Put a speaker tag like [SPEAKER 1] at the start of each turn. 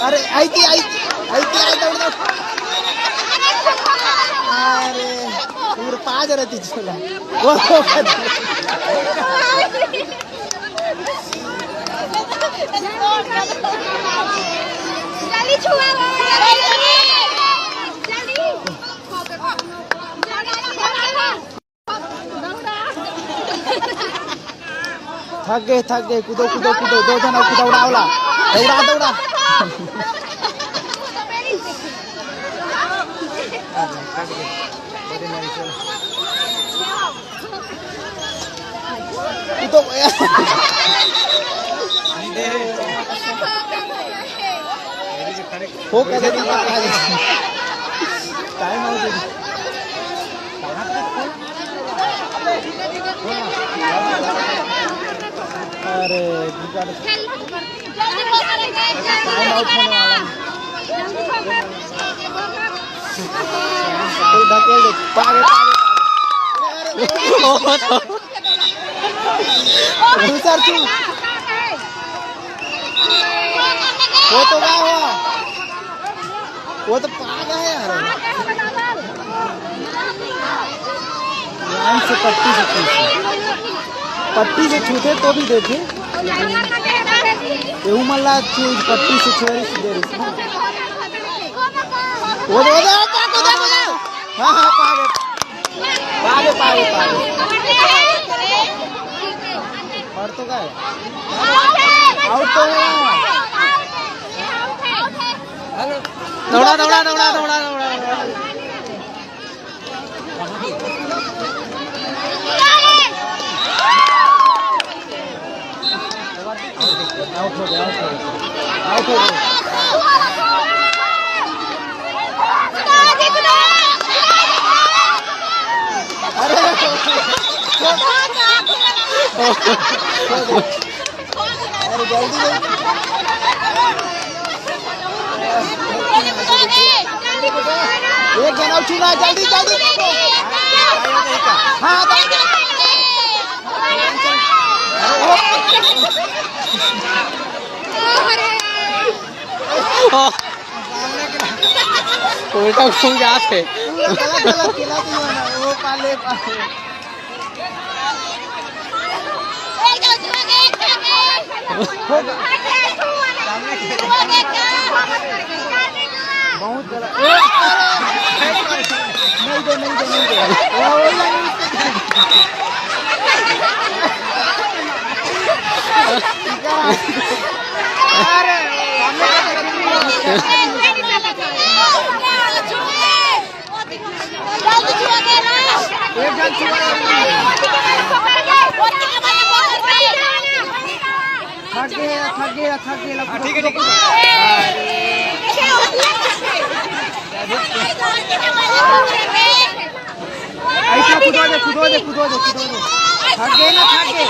[SPEAKER 1] अरे आईती दौड़ अरे पूर पाज रहती चला वो थक गए कूदो दो जना दौड़ा हो कैसे टाइम अरे टाइम आउट होने वाला सर तू वो तो क्या हुआ वो तो पागल है यार लाइन से पट्टी से छूटे तो भी देखे ये मल्ला चीज पट्टी से छोड़ी दे रही वो हाँ पागे और तो क्या आउट तो दौड़ा आउट हो गया अरे जल्दी एक जना उठना जल्दी हाँ
[SPEAKER 2] उल्टा घूम जाते
[SPEAKER 1] गलत गलत खेला तुम्हारा वो पाले बहुत गलत नहीं थक गया ठीक है ऐसा कूदो दे थक गए ना थक गए